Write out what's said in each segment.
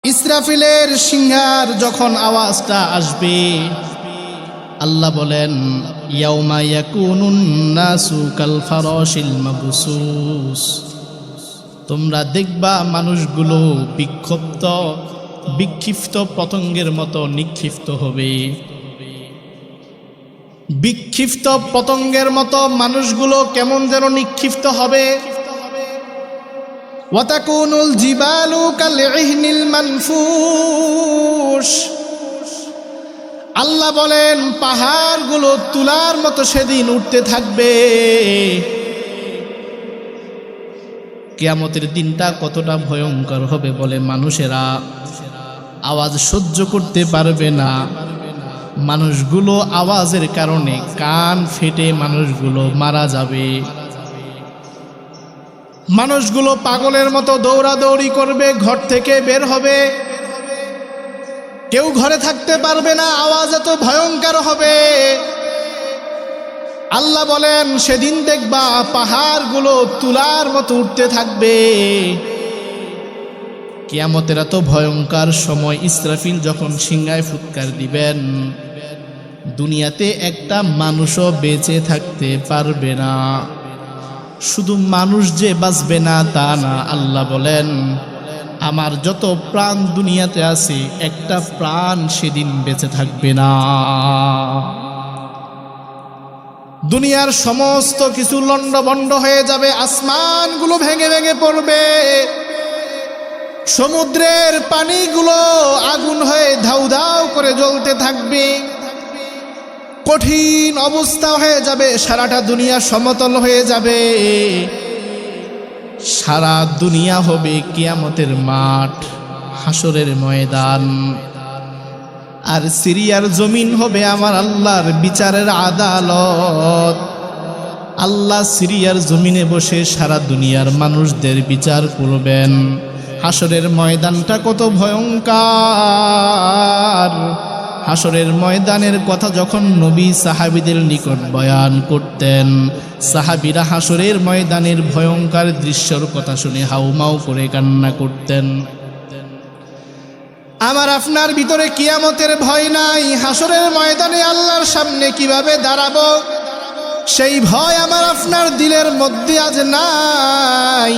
ইসরাফিলের সিংহার যখন আওয়াজটা আসবে, আল্লাহ বলেন ইয়াউমা ইয়াকুনুন নাসু কাল ফারাশিল মাবসুস। তোমরা দেখবা মানুষগুলো বিক্ষিপ্ত পতঙ্গের মতো নিক্ষিপ্ত হবে। বিক্ষিপ্ত পতঙ্গের মতো মানুষগুলো কেমন যেন নিক্ষিপ্ত হবে। ওয়াতাকুনুল জিবালু কালইহনিল মানফুশ। আল্লাহ বলেন পাহাড়গুলো তুলার মতো সেদিন উঠতে থাকবে। কিয়ামতের দিনটা কতটা ভয়ঙ্কর হবে বলে মানুষেরা আওয়াজ সহ্য করতে পারবে না। মানুষগুলো আওয়াজের কারণে কান ফেটে মানুষগুলো মারা যাবে। মানুষগুলো পাগলের মতো দৌড়াদৌড়ি করবে, ঘর থেকে বের হবে, কেউ ঘরে থাকতে পারবে না, আওয়াজ এত ভয়ঙ্কর হবে। আল্লাহ বলেন সেদিন দেখবা পাহাড়গুলো তুলার মতো উঠতে থাকবে। কিয়ামতের এত ভয়ঙ্কর সময় ইসরাফিল যখন সিংহায় ফুৎকার দিবেন, দুনিয়াতে একটা মানুষও বেঁচে থাকতে পারবে না। শুধু মানুষ যে বাঁচবে না তা না, আল্লাহ বলেন আমার যত প্রাণ দুনিয়াতে আছে একটা প্রাণ সেদিন বেঁচে থাকবে না। দুনিয়ার সমস্ত কিছু লণ্ডভণ্ড হয়ে যাবে, আসমানগুলো ভেঙে ভেঙে পড়বে, সমুদ্রের পানিগুলো আগুন হয়ে ধাউ ধাউ করে জ্বলতে থাকবে, কঠিন অবস্থা হয়ে যাবে, সারাটা দুনিয়া সমতল হয়ে যাবে, সারা দুনিয়া হবে কিয়ামতের মাঠ, হাসরের ময়দান। আর সিরিয়ার জমিন হবে আমার আল্লাহর বিচারের আদালত। আল্লাহ সিরিয়ার জমিনে বসে সারা দুনিয়ার মানুষদের বিচার করবেন। হাসরের ময়দানটা কত ভয়ঙ্কর। হাসরের ময়দানের কথা যখন নবী সাহাবীদের নিকট বয়ান করতেন, সাহাবীরা হাসরের ময়দানের ভয়ঙ্কর দৃশ্যের কথা শুনে হাউমাউ করে কান্না করতেন। আমার আপনার ভিতরে কিয়ামতের ভয় নাই, হাসরের ময়দানে আল্লাহর সামনে কিভাবে দাঁড়াবো সেই ভয় আমার আপনার দিলের মধ্যে আজ নাই।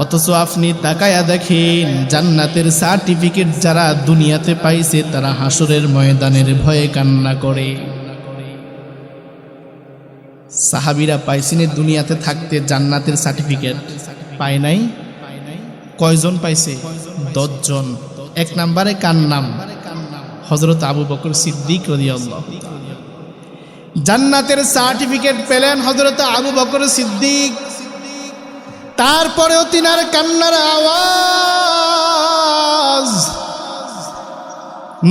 অথচ আপনি তাকায়া দেখেন জান্নাতের সার্টিফিকেট যারা দুনিয়াতে পাইছে তারা হাসরের ময়দানের ভয়ে কান্না করে। সাহাবীরা পাইছেন দুনিয়াতে থাকতে জান্নাতের সার্টিফিকেট, পায় নাই। কয়জন পাইছে? 10 জন। 1 নম্বরে কার নাম? হযরত আবু বকর সিদ্দিক রাদিয়াল্লাহু। জান্নাতের সার্টিফিকেট পেলেন হযরত আবু বকর সিদ্দিক। তারপরেও তিনার কান্নার আওয়াজ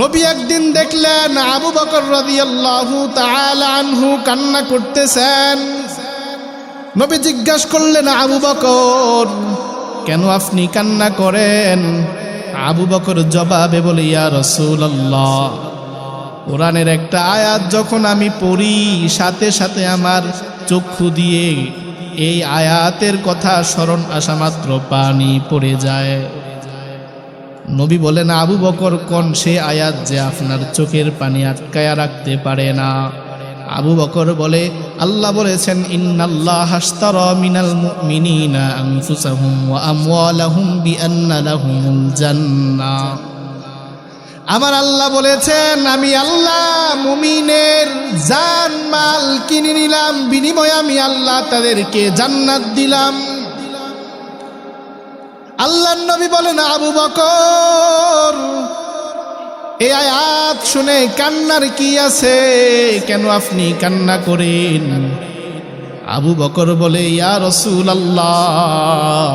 নবী একদিন দেখলেন আবু বকর রাদিয়াল্লাহু তাআলা আনহু কান্না করতেছেন। নবী জিজ্ঞাসা করলেন, আবু বকর কেন আপনি কান্না করেন? আবু বকর জবাবে বলে, ইয়া রাসূলুল্লাহ, কোরআনের একটা আয়াত যখন আমি পড়ি সাথে সাথে আমার চক্ষু দিয়ে এই আয়াতের কথা স্মরণ আসা মাত্র পানি পড়ে যায়। নবী বলেন, আবু বকর কোন সে আয়াত যে আপনার চোখের পানি আটকায়া রাখতে পারে না? আবু বকর বলে, আল্লাহ বলেছেন ইন্নাল্লাহা আশতারা মিনাল মুমিনিনা আনফুসাহুম ওয়া আমওয়ালাহুম বিআন্না লাহুমুল জান্নাহ। আমার আল্লাহ বলেছেন আমি আল্লাহ মুমিনের জান মাল কিনে নিলাম, বিনিময়ে আমি আল্লাহ তাদেরকে জান্নাত দিলাম। আল্লাহর নবী বলেন, আবু বকর এই আয়াত শুনে কান্নার কি আছে? কেন আপনি কান্না করেন? আবু বকর বলে, ইয়া রাসূলুল্লাহ,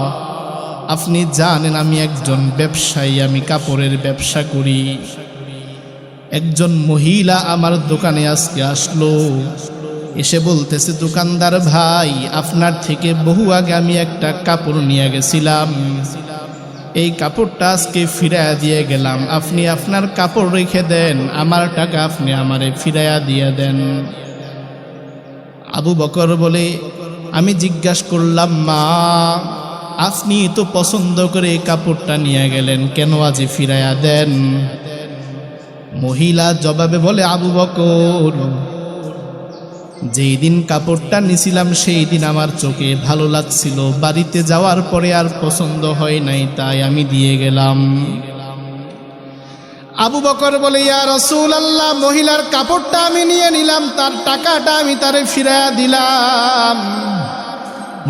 আপনি জানেন আমি একজন ব্যবসায়ী, আমি কাপড়ের ব্যবসা করি। একজন মহিলা আমার দোকানে আজকে আসলো, এসে বলতেছে, দোকানদার ভাই আপনার থেকে বহু আগে আমি একটা কাপড় নিয়ে গেছিলাম, এই কাপড়টা আজকে ফিরাইয়া দিয়ে গেলাম, আপনি আপনার কাপড় রেখে দেন, আমার টাকা আপনি আমারে ফিরাইয়া দিয়ে দেন। আবু বকর বলে, আমি জিজ্ঞাসা করলাম, মা আপনি তো পছন্দ করে কাপড়টা নিয়ে গেলেন, কেন আজ ফিরাইয়া দেন? মহিলা জবাবে বলে, আবু বকর, যেই দিন কাপড়টা নিছিলাম সেই দিন আমার চোখে ভালো লাগছিল, বাড়িতে যাওয়ার পরে আর পছন্দ হয় নাই, তাই আমি দিয়ে গেলাম। আবু বকর বলে, ইয়া রাসূলুল্লাহ, মহিলার কাপড়টা আমি নিয়ে নিলাম, তার টাকাটা আমি তারে ফিরাইয়া দিলাম।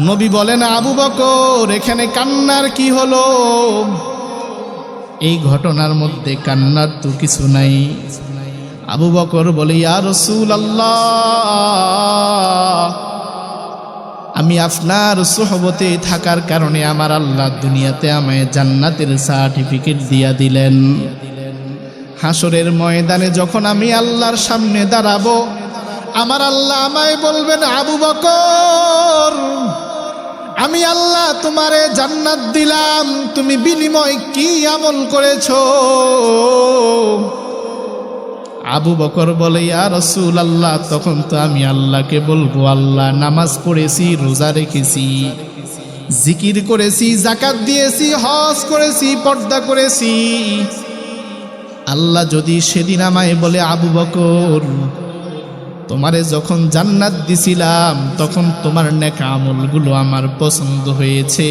নবী বলেন, আবু বকর, এখানে কান্নার কি হলো? এই ঘটনার মধ্যে কান্নার তো কিছু নাই। আবু বকর বলে, ইয়া রাসূলুল্লাহ, আমি আপনার সুহবতে থাকার কারণে আমার আল্লাহ দুনিয়াতে আমায় জান্নাতের সার্টিফিকেট দিয়া দিলেন। হাসরের ময়দানে যখন আমি আল্লাহর সামনে দাঁড়াবো, আমার আল্লাহ আমায় বলবেন, আবু বকর, আমি আল্লাহ তোমারে জান্নাত দিলাম, তুমি বিনিময় কি আমল করেছো? আবু বকর বলে, ইয়া রাসূলুল্লাহ, তখন তো আমি আল্লাহকে বলবো, আল্লাহ, নামাজ পড়েছি, রোজা রেখেছি, জিকির করেছি, যাকাত দিয়েছি, হজ করেছি, পর্দা করেছি। আল্লাহ যদি সেদিন আমায় বলে, আবু বকর, তোমারে যখন জান্নাত দিছিলাম তখন তোমার নেক আমলগুলো আমার পছন্দ হয়েছে,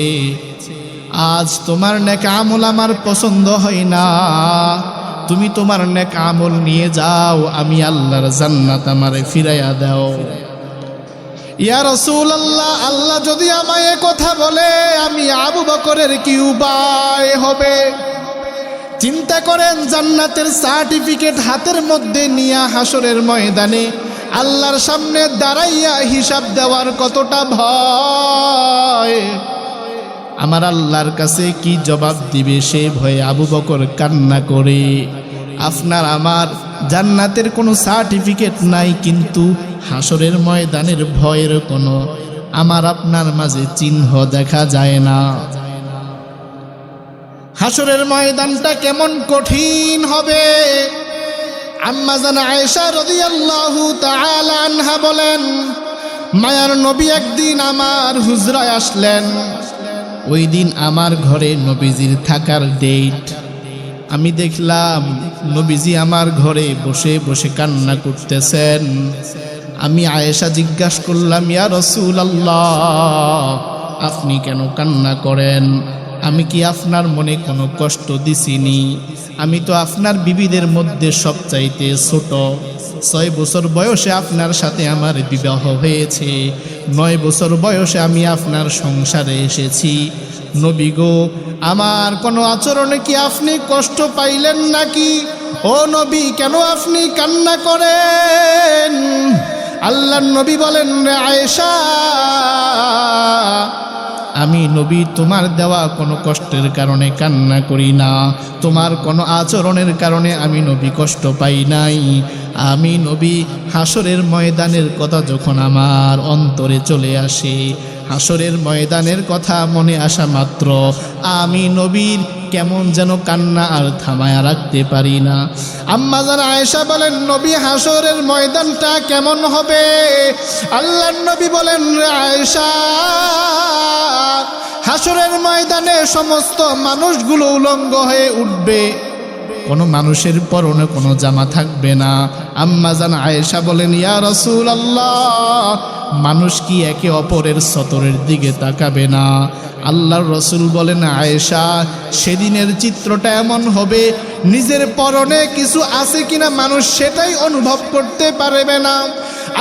আজ তোমার নেক আমল আমার পছন্দ হয় না, তুমি তোমার নেক আমল নিয়ে যাও, আমি আল্লাহর জান্নাত আমারে ফিরাইয়া দাও। ইয়া রাসূলুল্লাহ, আল্লাহ যদি আমায় কথা বলে, আমি আবু বকরের কি উপায় হবে? চিন্তা করেন, জান্নাতের সার্টিফিকেট হাতের মধ্যে নিয়ে হাসরের ময়দানে আল্লাহর সামনে দাঁড়াইয়া হিসাব দেওয়ার কতটা ভয়। আমার আল্লাহর কাছে কি জবাব দিবে সে ভয়ে আবু বকর কান্না করে। আপনার আমার জান্নাতের কোনো সার্টিফিকেট নাই, কিন্তু হাসরের ময়দানের ভয়ের কোনো আমার আপনার মাঝে চিহ্ন দেখা যায় না। হাসরের ময়দানটা কেমন কঠিন হবে। আম্মা জান আয়েশা রাদিয়াল্লাহু তাআলা আনহা বলেন, মায়ার নবী একদিন আমার হুজরায় আসলেন। ওই দিন আমার ঘরে নবীজির থাকার ডেট। আমি দেখলাম নবীজি আমার ঘরে বসে বসে কান্না করতেছেন। আমি আয়েশা জিজ্ঞাসা করলাম, ইয়া রাসূলুল্লাহ, আপনি কেন কান্না করেন? আমি কি আপনার মনে কোনো কষ্ট দিছিনি? আমি তো আপনার বিবিদের মধ্যে সবচাইতে ছোট। 6 বছর বয়সে আপনার সাথে আমার বিবাহ হয়েছে, 9 বছর বয়সে আমি আপনার সংসারে এসেছি। নবী গো, আমার কোনো আচরণে কি আপনি কষ্ট পাইলেন নাকি? ও নবী, কেন আপনি কান্না করেন? আল্লাহর নবী বলেন, আয়েশা, আমি নবী তোমার দেওয়া কোনো কষ্টের কারণে কান্না করি না, তোমার কোনো আচরণের কারণে আমি নবী কষ্ট পাই নাই। আমি নবী হাসরের ময়দানের কথা যখন আমার অন্তরে চলে আসে, হাসরের ময়দানের কথা মনে আসা মাত্র আমি নবীর কেমন যেন কান্না আর থামায়া রাখতে পারি না। আম্মা জান আয়েশা বলেন, নবী হাসরের ময়দানটা কেমন হবে? আল্লাহর নবী বলেন, আয়েশা, হাসরের ময়দানে সমস্ত মানুষগুলো উলঙ্গ হয়ে উঠবে, কোনো মানুষের পরনে কোনো জামা থাকবে না। আম্মা জান আয়েশা বলেন, ইয়া রাসূলুল্লাহ, মানুষ কি একে অপরের সতরের দিকে তাকাবে না? আল্লাহর রসুল বলেন, আয়েশা, সেদিনের চিত্রটা এমন হবে, নিজের পরনে কিছু আছে কিনা মানুষ সেটাই অনুভব করতে পারবে না।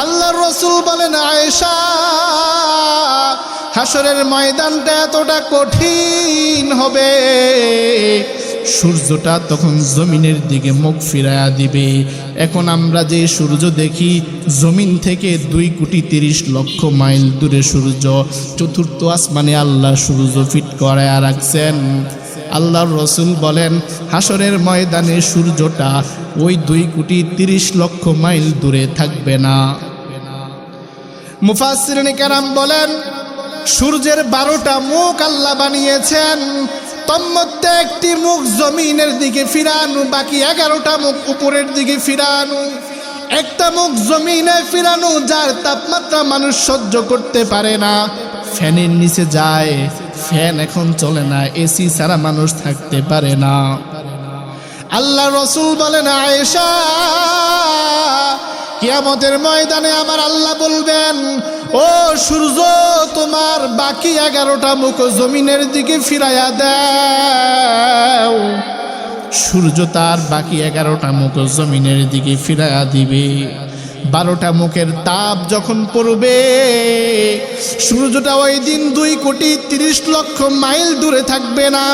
আল্লাহর রসুল বলেন, আয়েশা, হাসরের ময়দানটা এতটা কঠিন হবে, সূর্যটা তখন জমিনের দিকে মুখ ফিরায়া দিবে। এখন আমরা যে সূর্য দেখি, জমিন থেকে 2,30,00,000 মাইল দূরে সূর্য, চতুর্থ আসমানে আল্লাহ সূর্য ফিট করায়া রাখছেন। আল্লাহর রসুল বলেন, হাসরের ময়দানে সূর্যটা ওই 2,30,00,000 মাইল দূরে থাকবে না। মুফাসসিরিন কেরাম বলেন, সূর্যের 12টা মুখ আল্লাহ বানিয়েছেন, তন্মধ্যে একটি মুখ জমিনের দিকে ফিরানো, বাকি 11টা মুখ উপরের দিকে ফিরানো। একটা মুখ জমিনে ফিরানো, যার তাপমাত্রা মানুষ সহ্য করতে পারে না। ফ্যানের নিচে যায়, ফ্যান এখন চলে না, এসি ছাড়া মানুষ থাকতে পারে না। আল্লাহ রসুল বলেন, আয়েশা, কিয়ামতের ময়দানে আমার আল্লাহ বলবেন, ও সূর্য, তোমার বাকি 11টা মুখ জমিনের দিকে ফিরাইয়া দাও। সূর্য তার বাকি 11টা মুখ জমিনের দিকে ফিরাইয়া দিবে। 12টা মুখের তাপ যখন পড়বে, সূর্যটা ওই দিন 2,30,00,000 মাইল দূরে থাকবে না,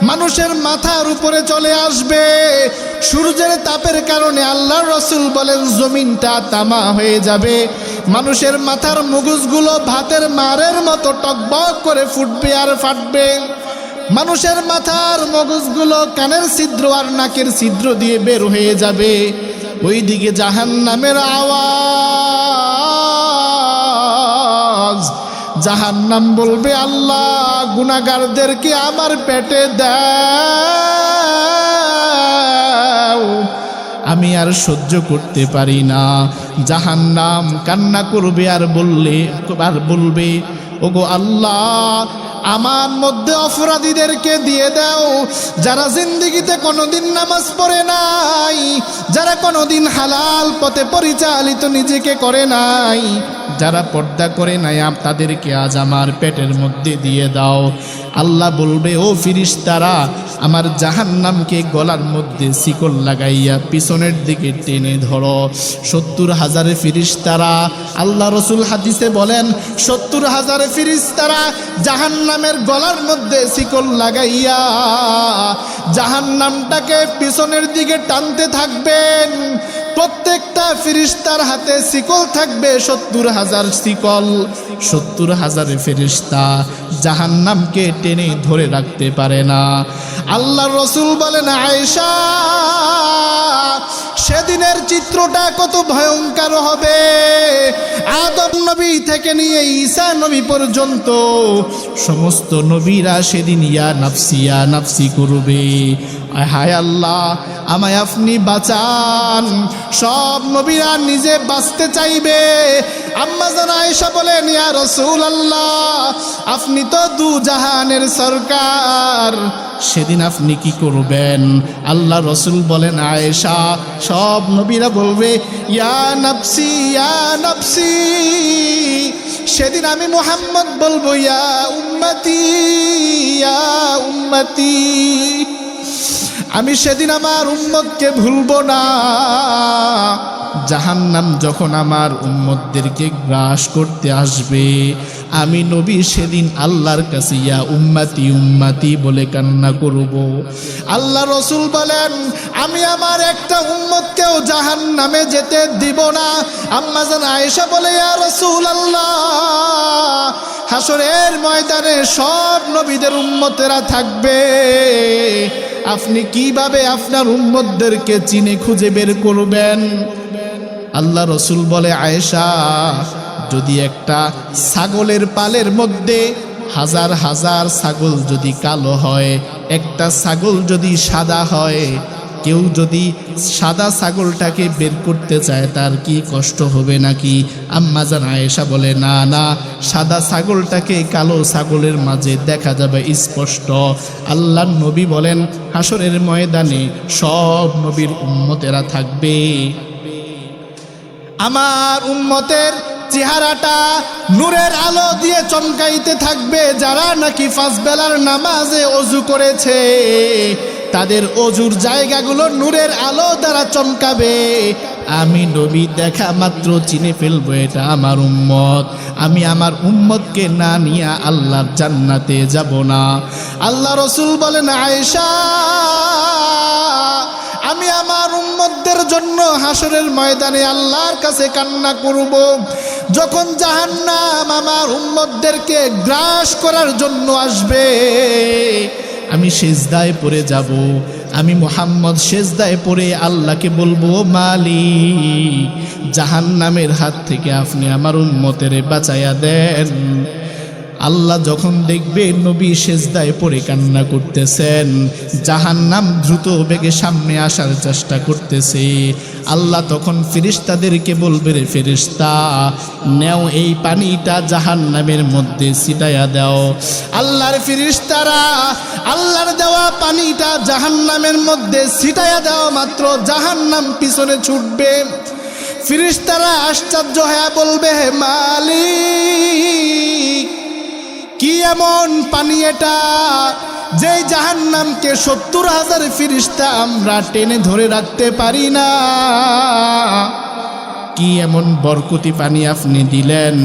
মানুষের মাথার উপরে চলে আসবে। সূর্যের তাপের কারণে আল্লাহর রাসূল বলেন জমিনটা তামা হয়ে যাবে, মানুষের মাথার মগজগুলো ভাতের মারের মতো টকবক করে ফুটবে আর ফাটবে। মানুষের মাথার মগজগুলো কানের ছিদ্র আর নাকের ছিদ্র দিয়ে বের হয়ে যাবে। ওইদিকে জাহান্নামের আওয়াজ, জাহান্নাম বলবে, আল্লাহ, গুনাহগারদেরকে আমার পেটে দাও, আমি আর সহ্য করতে পারি না। জাহান্নাম কান্না করবে আর বলবে, ওগো আল্লাহ, আমার মধ্যে অপরাধীদেরকে দিয়ে দাও, যারা জিন্দেগিতে কোনোদিন নামাজ পড়ে নাই, যারা কোনোদিন হালাল পথে পরিচালিত নিজেকে করে নাই, যারা পর্দা করে নাই, তাদেরকে আজ আমার পেটের মধ্যে দিয়ে দাও। আল্লাহ বলবে, ও ফিরিস্তারা, আমার জাহান্নামকে গলার মধ্যে শিকল লাগাইয়া পিছনের দিকে টেনে ধরো। 70,000 ফিরিস্তারা, আল্লাহ রসুল হাদিসে বলেন, 70,000 ফিরিস্তারা জাহান্নামের গলার মধ্যে শিকল লাগাইয়া জাহান্নামটাকে পিছনের দিকে টানতে থাকবেন। প্রত্যেকটা ফিরিস্তার হাতে শিকল থাকবে 70,000 শিকল। 70,000 ফিরিস্তা জাহান্নামকে টেনে ধরে রাখতে পারে না। আল্লাহ রসুল বলেন, আয়েশা, সেদিনের চিত্রটা কত ভয়ঙ্কর হবে। আদম নবী থেকে নিয়ে ঈসা নবী পর্যন্ত সমস্ত নবীরা সেদিন ইয়া নাফসি করবে। হায় আল্লাহ, আমায় আপনি বাঁচান। সব নবীরা নিজে বাঁচতে চাইবে। আম্মা জান আয়েশা বলেন, ইয়া রাসূলুল্লাহ, আপনি তো দু জাহানের সরকার, সেদিন আপনি কি করবেন? আল্লাহ রসুল বলেন, আয়েশা, সব নবীরা বলবে, ইয়া নাফসি, ইয়া নাফসি। সেদিন আমি মুহাম্মদ বলবো, ইয়া উম্মতি, ইয়া উম্মতি। আমি সেদিন আমার উম্মতকে ভুলবো না। জাহান্নাম যখন আমার উম্মতদেরকে গ্রাস করতে আসবে, আমি নবী সেদিন আল্লাহর কাছে ইয়া উম্মতি উম্মতি বলে কান্না করব। আল্লাহ রসুল বলেন, আমি আমার একটা উম্মতকেও জাহান্নামে যেতে দিব না। আম্মা জান আয়েশা বলে, ইয়া রাসূলুল্লাহ, হাসরের ময়দানে সব নবীদের উম্মতেরা থাকবে, আপনি কিভাবে আপনার উম্মতদেরকে চিনে খুঁজে বের করবেন? আল্লাহ রসুল বলে, আয়েশা, যদি একটা ছাগলের পালের মধ্যে 1000 ছাগল যদি কালো হয়, একটা ছাগল যদি সাদা হয়, কেউ যদি সাদা ছাগলটাকে বের করতে চায়, তার কি কষ্ট হবে নাকি? আম্মা জান আয়েশা বলে, না না, সাদা ছাগলটাকে কালো ছাগলের মাঝে দেখা যাবে স্পষ্ট। আল্লাহর নবী বলেন, হাসরের ময়দানে সব নবীর উম্মতেরা থাকবে। আমার উম্মতের চেহারাটা নূরের আলো দিয়ে চমকাইতে থাকবে। যারা নাকি 5 বেলার নামাজে ওযু করেছে, তাদের অজুর জায়গাগুলো নূরের আলো দ্বারা চমকাবে। আমি নবী দেখা মাত্র চিনে ফেলবো, এটা আমার উম্মত। আমি আমার উম্মতকে না নিয়ে আল্লাহর জান্নাতে যাব না। আল্লাহ রসুল বলেন, আয়েশা, আমি আমার উম্মতদের জন্য হাসরের ময়দানে আল্লাহর কাছে কান্না করব। যখন জাহান্নাম আমার উম্মতদেরকে গ্রাস করার জন্য আসবে, আমি সেজদায় পড়ে যাব। আমি মুহাম্মদ সেজদায় পড়ে আল্লাহকে বলবো, মালিক, জাহান্নামের হাত থেকে আপনি আমার উম্মতের বাঁচাইয়া দেন। আল্লাহ যখন দেখবে নবী সেজদায় পড়ে কান্না করতেছেন, জাহান্নাম দ্রুত বেগে সামনে আসার চেষ্টা করতেছে, আল্লাহ তখন ফেরেশতাদেরকে বলবে, রে ফেরেশতা, নেও এই পানিটা জাহান্নামের মধ্যে ছিটাইয়া দাও। আল্লাহর ফেরেশতারা আল্লাহর দেওয়া পানিটা জাহান্নামের মধ্যে ছিটাইয়া দাও মাত্র জাহান্নাম পিছনে ছুটবে। ফেরেশতারা আশ্চর্য হয়ে বলবে, হে মালিক, কি এমন পানি এটা যে জাহান্নামকে 70,000 ফেরেশতা আমরা টেনে ধরে রাখতে পারি না? কি এমন বরকতি পানি আপনি দিলেন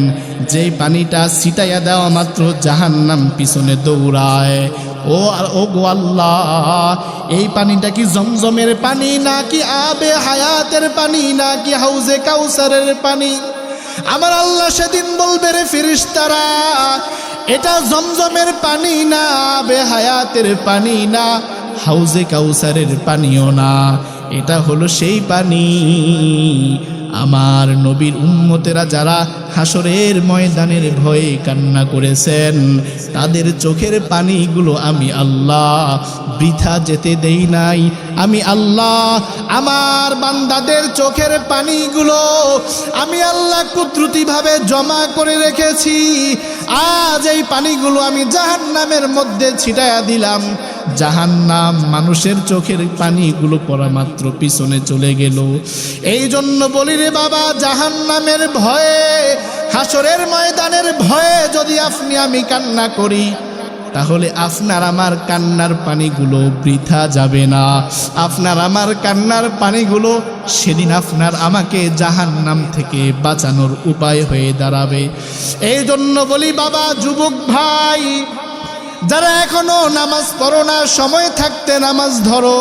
যেই পানিটা ছিটাইয়া দেওয়া মাত্র জাহান্নাম পিছনে দৌড়ায়? ও গো আল্লাহ, এই পানিটা কি জমজমের পানি নাকি আবে হায়াতের পানি নাকি হাউজে কাউসারের পানি? আমার আল্লাহ সেদিন বলবে, রে ফেরেশতারা, এটা জমজমের পানি না, আবে হায়াতের পানি না, হাউজে কাউসারের পানিও না, এটা হলো সেই পানি আমার নবীর উম্মতেরা যারা হাসরের ময়দানের ভয়ে কান্না করেছেন তাদের চোখের পানিগুলো আমি আল্লাহ বৃথা যেতে দেই নাই। আমি আল্লাহ আমার বান্দাদের চোখের পানিগুলো আমি আল্লাহ কুদরতিভাবে জমা করে রেখেছি। আজ এই পানিগুলো আমি জাহান্নামের মধ্যে ছিটায়া দিলাম। জাহান্নাম মানুষের চোখের পানিগুলো পড়া মাত্র পিছনে চলে গেল। এই জন্য বলি রে বাবা, জাহান্নামের ভয়ে, হাসরের ময়দানের ভয়ে যদি আপনি আমি কান্না করি তাহলে আপনার আমার কান্নার পানিগুলো বৃথা যাবে না। আপনার আমার কান্নার পানিগুলো সেদিন আপনার আমাকে জাহান্নাম থেকে বাঁচানোর উপায় হয়ে দাঁড়াবে। এই জন্য বলি বাবা, যুবক ভাই, যারা এখনো নামাজ পড়ো না, সময় থাকতে নামাজ ধরো।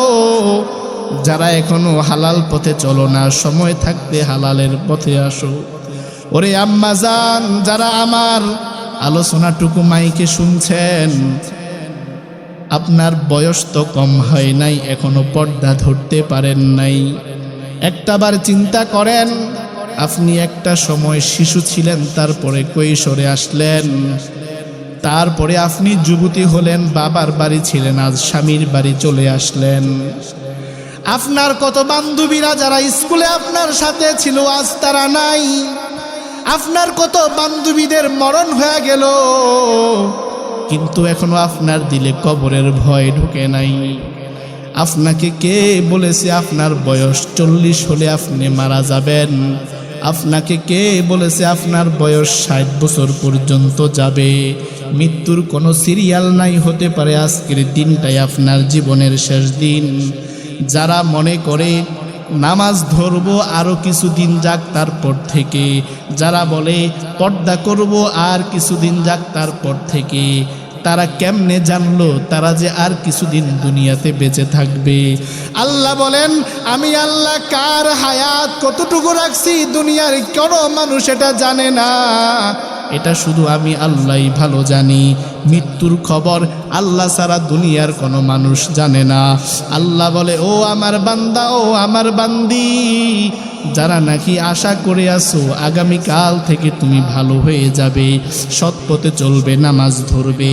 যারা এখনো হালাল পথে চলো না, সময় থাকতে হালালের পথে আসো। ওরে আম্মাজান, যারা আমার আলোচনাটুকু মাইকে শুনছেন, আপনার বয়স তো কম হয় নাই, এখনো পর্দা ধরতে পারেন নাই। একটাবার চিন্তা করেন, আপনি একটা সময় শিশু ছিলেন, তারপরে কৈশোরে আসলেন, তারপরে আপনি যুবতী হলেন, বাবার বাড়ি ছিলেন, আজ স্বামীর বাড়ি চলে আসলেন। আপনার কত বান্ধবীরা যারা স্কুলে আপনার সাথে ছিল আজ তারা নাই। আপনার কত বান্ধবীদের মরণ হয়ে গেল, কিন্তু এখনো আপনার দিলে কবরের ভয় ঢুকে নাই। আপনাকে কে বলেছে আপনার বয়স 40 হলে আপনি মারা যাবেন? আপনাকে কে বলেছে আপনার বয়স 60 বছর পর্যন্ত যাবে? মৃত্যুর কোনো সিরিয়াল নাই, হতে পারে আজকের দিনটাই আপনার জীবনের শেষ দিন। যারা মনে করে নামাজ ধরবো আরও কিছুদিন যাক তারপর থেকে, যারা বলে পর্দা করব আর কিছুদিন যাক তারপর থেকে, তারা কেমনে জানলো তারা যে আর কিছুদিন দুনিয়াতে বেঁচে থাকবে? আল্লাহ বলেন, আমি আল্লাহ কার হায়াত কতটুকু রাখছি দুনিয়ার কোনো মানুষ এটা জানে না। এটা শুধু আমি আল্লাহই ভালো জানি। মৃত্যুর খবর আল্লাহ ছাড়া দুনিয়ার কোনো মানুষ জানে না। আল্লাহ বলে, ও আমার বান্দা, ও আমার বান্দি, যারা নাকি আশা করে আসো আগামীকাল থেকে তুমি ভালো হয়ে যাবে, সৎ পথে চলবে, নামাজ ধরবে,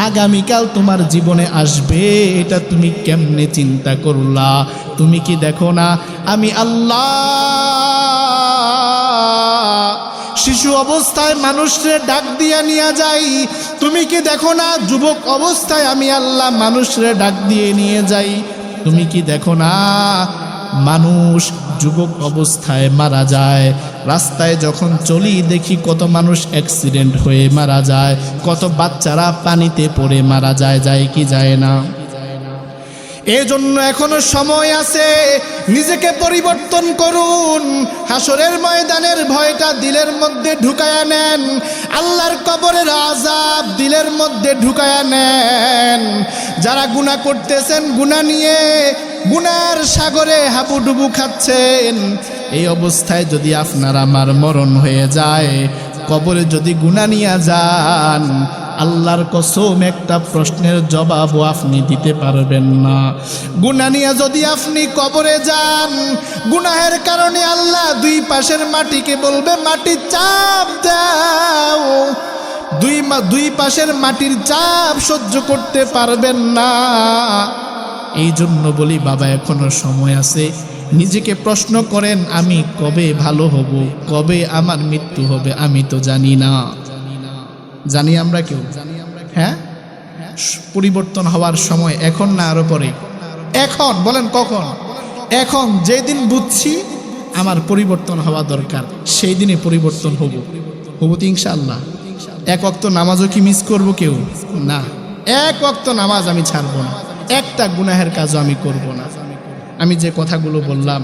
আগামীকাল তোমার জীবনে আসবে, এটা তুমি কেমনে চিন্তা করলা? তুমি কি দেখো না আমি আল্লাহ শিশু অবস্থায় মানুষরে ডাক দিয়া নিয়ে যাই? তুমি কি দেখো না যুবক অবস্থায় আমি আল্লাহ মানুষরে ডাক দিয়ে নিয়ে যাই? তুমি কি দেখো না মানুষ যুবক অবস্থায় মারা যায়? রাস্তায় যখন চলি দেখি কত মানুষ অ্যাক্সিডেন্ট হয়ে মারা যায়, কত বাচ্চারা পানিতে পড়ে মারা যায়, যায় কি যায় না? এজন্য এখনো সময় আছে, নিজেকে পরিবর্তন করুন। হাসরের ময়দানের ভয়টা দিলের মধ্যে ঢুকায়া নেন, আল্লাহর কবরের আযাব দিলের মধ্যে ঢুকায়া নেন। যারা গুনাহ করতেছেন, গুনাহ নিয়ে গুনার সাগরে হাবুডুবু খাচ্ছেন, এই অবস্থায় যদি আপনার আমার মরণ হয়ে যায়, কবরে যদি গুনাহ নিয়ে যান, আল্লাহর কসম একটা প্রশ্নের জবাবও আপনি দিতে পারবেন না। গুনাহ নিয়ে যদি আপনি কবরে যান, গুনাহের কারণে আল্লাহ দুই পাশের মাটিকে বলবে, মাটি চাপ দাও। দুই পাশের মাটির চাপ সহ্য করতে পারবেন না। এই জন্য বলি বাবা, এখনো সময় আছে, নিজেকে প্রশ্ন করেন, আমি কবে ভালো হব, কবে আমার মৃত্যু হবে আমি তো জানি না। জানি আমরা কেউ? হ্যাঁ, পরিবর্তন হওয়ার সময় এখন না আরো পরে? এখন। বলেন কখন? এখন। যেদিন বুঝছি আমার পরিবর্তন হওয়া দরকার সেই দিনে পরিবর্তন হব তো ইনশাআল্লাহ। এক ওয়াক্ত নামাজও কি মিস করব কেউ? না, এক ওয়াক্ত নামাজ আমি ছাড়বো না, একটা গুনাহের কাজও আমি করব না। আমি যে কথাগুলো বললাম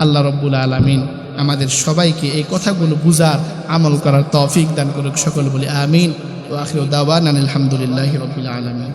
আল্লাহ রাব্বুল আলামিন আমাদের সবাইকে এই কথাগুলো বুঝার, আমল করার তৌফিক দান করুক। সকলে বলি আমিন। ওয়া আখিরু দাওয়ানা আলহামদুলিল্লাহি রাব্বিল আলামিন।